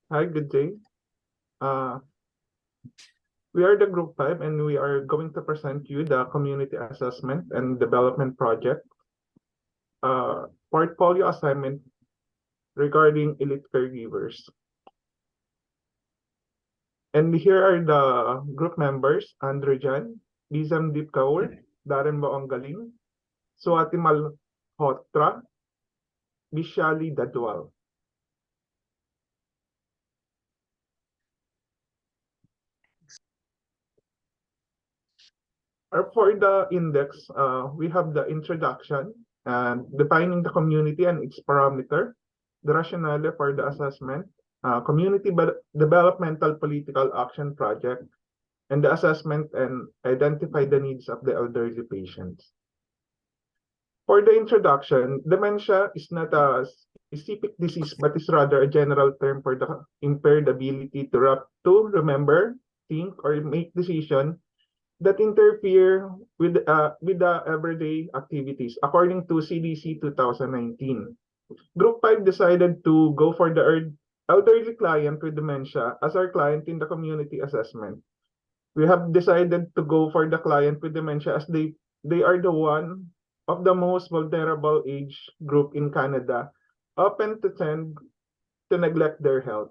Hi, good day. Uh, we are the Group 5 and we are going to present you the Community Assessment and Development Project portfolio assignment regarding elite caregivers. And here are the group members: Andre Jan, Lizam Deep Kaur, Darren Baonggaling, Swati Malhotra, Vishali Dadwal. For the index, we have the introduction and defining the community and its parameter, the rationale for the assessment, community developmental political action project, and the assessment and identify the needs of the elderly patients. For the introduction, dementia is not a specific disease, but is rather a general term for the impaired ability to remember, think, or make decisions that interfere with the everyday activities, according to CDC 2019. Group 5 decided to go for the elderly client with dementia as our client in the community assessment. We have decided to go for the client with dementia as they are the one of the most vulnerable age group in Canada, often to tend to neglect their health.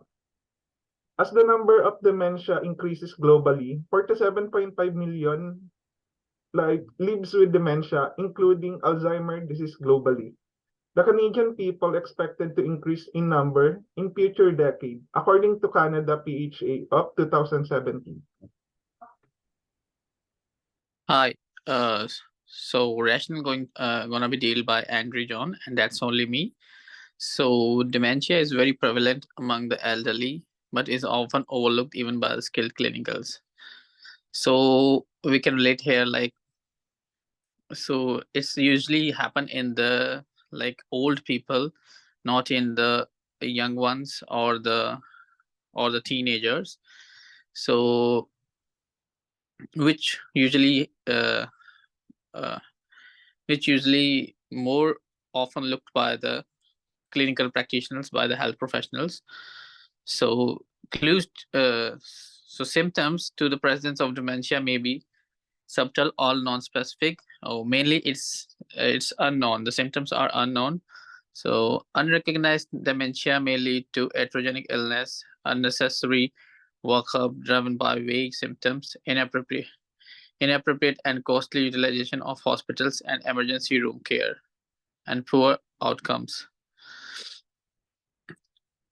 As the number of dementia increases globally, 47.5 million lives with dementia, including Alzheimer's disease globally. The Canadian people expected to increase in number in future decade, according to Canada PHA of 2017. Hi. So rational gonna be dealt by Andrew John, and that's only me. So dementia is very prevalent among the elderly, but is often overlooked even by the skilled clinicals. So we can relate here, like, so it's usually happen in the like old people, not in the young ones or the teenagers. So which usually uh, which usually more often looked by the clinical practitioners, by the health professionals. So clues, so symptoms to the presence of dementia may be subtle or non-specific, or mainly it's unknown. The symptoms are unknown. So unrecognized dementia may lead to heterogenic illness, unnecessary workup driven by vague symptoms, inappropriate and costly utilization of hospitals and emergency room care, and poor outcomes.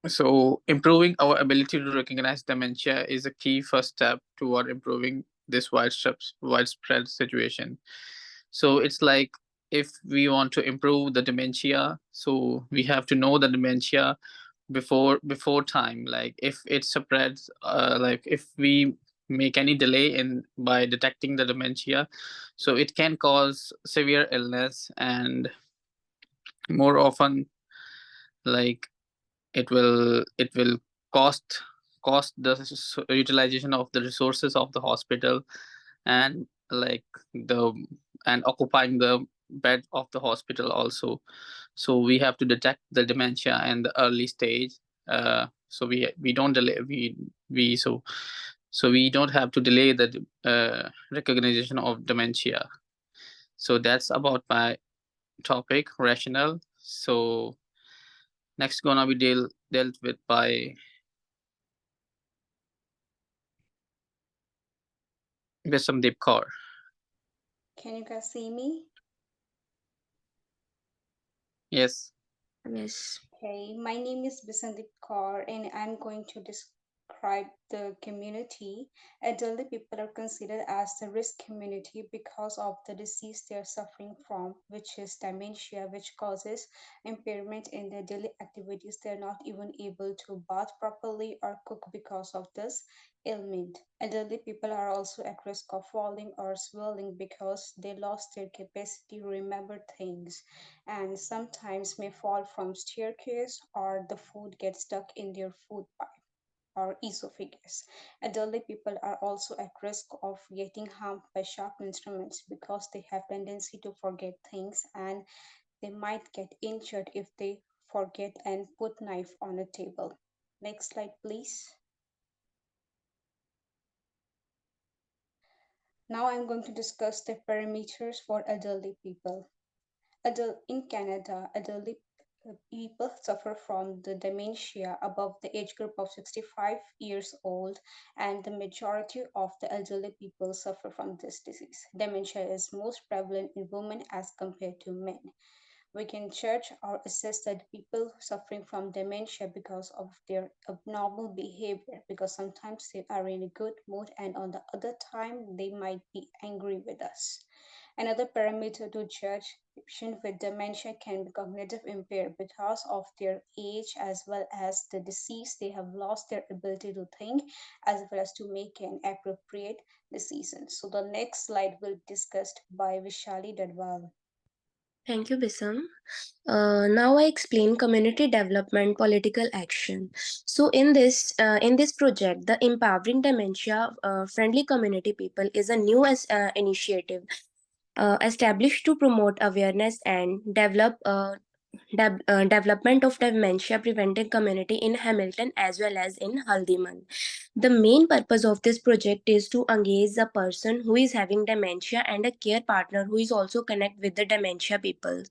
So, improving our ability to recognize dementia is a key first step toward improving this widespread situation. So, it's like if we want to improve the dementia, so we have to know the dementia before time. Like if it spreads, like if we make any delay in by detecting the dementia, so it can cause severe illness, and more often, like it will cost the utilization of the resources of the hospital, and like the and occupying the bed of the hospital also. So we have to detect the dementia in the early stage, so we don't delay we so we don't have to delay the recognition of dementia. So that's about my topic rationale. So next gonna be dealt with by Deep Kaur. Can you guys see me? Yes. Yes. Okay, my name is Bisandip Kaur and I'm going to describe the community. Elderly people are considered as the risk community because of the disease they are suffering from, which is dementia, which causes impairment in their daily activities. They're not even able to bath properly or cook because of this ailment. Elderly people are also at risk of falling or swelling because they lost their capacity to remember things and sometimes may fall from staircase or the food gets stuck in their food pipe or esophagus. Elderly people are also at risk of getting harmed by sharp instruments because they have tendency to forget things and they might get injured if they forget and put knife on a table. Next slide, please. Now I'm going to discuss the parameters for elderly people. In Canada, elderly people suffer from the dementia above the age group of 65 years old, and the majority of the elderly people suffer from this disease. Dementia is most prevalent in women as compared to men. We can judge or assess that people suffering from dementia because of their abnormal behavior, because sometimes they are in a good mood and on the other time they might be angry with us. Another parameter to judge patients with dementia can be cognitive impaired because of their age as well as the disease. They have lost their ability to think as well as to make an appropriate decision. So the next slide will be discussed by Vishali Dadwal. Thank you, Bisam. Now I explain community development political action. So in this project, the Empowering Dementia Friendly Community People is a new initiative established to promote awareness and development of dementia preventing community in Hamilton as well as in Haldiman. The main purpose of this project is to engage a person who is having dementia and a care partner who is also connect with the dementia people.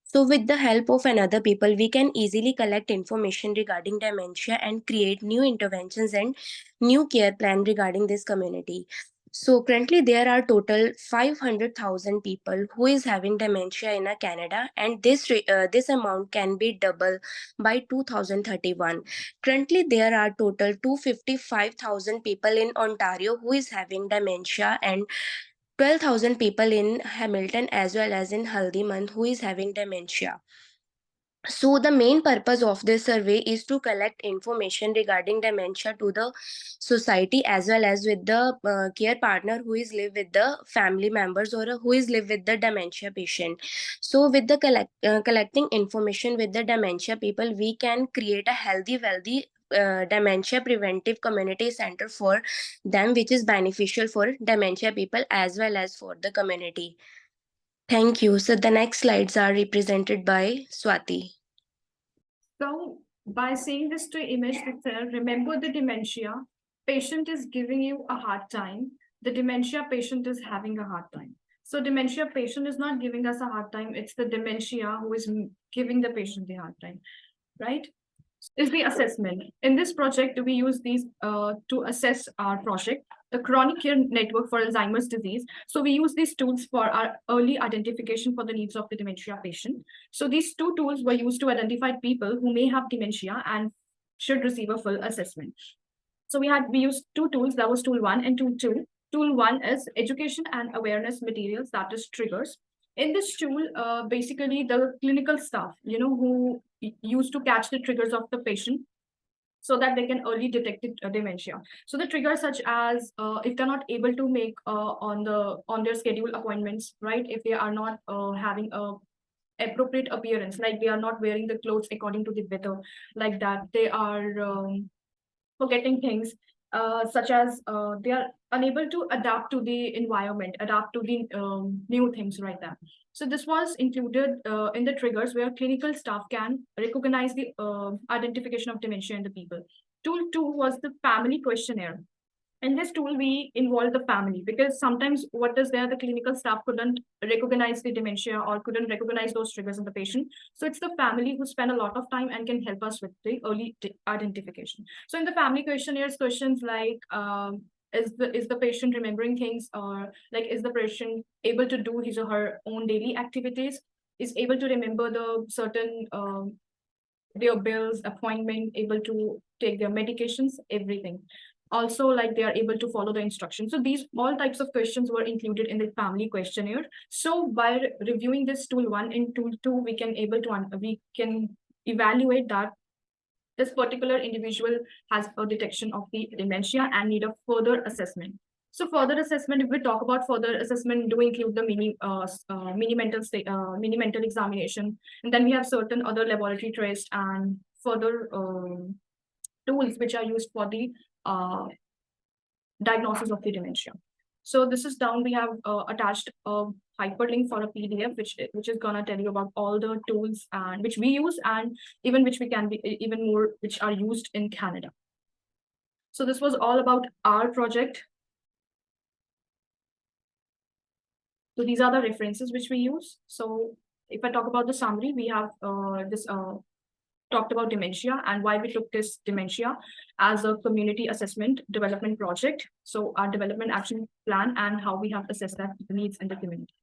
So with the help of another people, we can easily collect information regarding dementia and create new interventions and new care plan regarding this community. So currently there are total 500,000 people who is having dementia in Canada, and this amount can be double by 2031. Currently there are total 255,000 people in Ontario who is having dementia, and 12,000 people in Hamilton as well as in Haldiman who is having dementia. So the main purpose of this survey is to collect information regarding dementia to the society as well as with the care partner who is live with the family members or who is live with the dementia patient. So with the collecting information with the dementia people, we can create a healthy wealthy dementia preventive community center for them, which is beneficial for dementia people as well as for the community. Thank you. So the next slides are represented by Swati. So by saying this to image itself, remember the dementia patient is giving you a hard time. The dementia patient is having a hard time. So dementia patient is not giving us a hard time. It's the dementia who is giving the patient the hard time, right? Is the assessment. In this project, we use these to assess our project, the Chronic Care Network for Alzheimer's Disease. So we use these tools for our early identification for the needs of the dementia patient. So these two tools were used to identify people who may have dementia and should receive a full assessment. So we used two tools, that was tool 1 and tool 2. Tool 1 is education and awareness materials, that is triggers. In this tool, basically the clinical staff, who used to catch the triggers of the patient so that they can early detect dementia. So the triggers such as if they're not able to make on their schedule appointments, right? If they are not having a appropriate appearance, like they are not wearing the clothes according to the weather, like that, they are forgetting things, such as they are unable to adapt to the environment, adapt to the new things right there. So this was included in the triggers where clinical staff can recognize the identification of dementia in the people. Tool 2 was the family questionnaire. In this tool, we involve the family because sometimes what is there, the clinical staff couldn't recognize the dementia or couldn't recognize those triggers in the patient. So it's the family who spend a lot of time and can help us with the early identification. So in the family questionnaires, questions like, is the patient remembering things, or like, is the patient able to do his or her own daily activities, is able to remember the certain their bills, appointment, able to take their medications, everything. Also, like, they are able to follow the instructions. So these all types of questions were included in the family questionnaire. So by reviewing this tool 1 and tool 2, we can evaluate that this particular individual has a detection of the dementia and need a further assessment. So further assessment, if we talk about further assessment, do include the mini mental examination, and then we have certain other laboratory tests and further tools which are used for the diagnosis of the dementia. So this is down. We have attached a hyperlink for a PDF, which is gonna tell you about all the tools and which we use, and even which we can be even more, which are used in Canada. So this was all about our project. So these are the references which we use. So if I talk about the summary, we have talked about dementia and why we took this dementia as a community assessment development project. So our development action plan and how we have assessed that the needs in the community.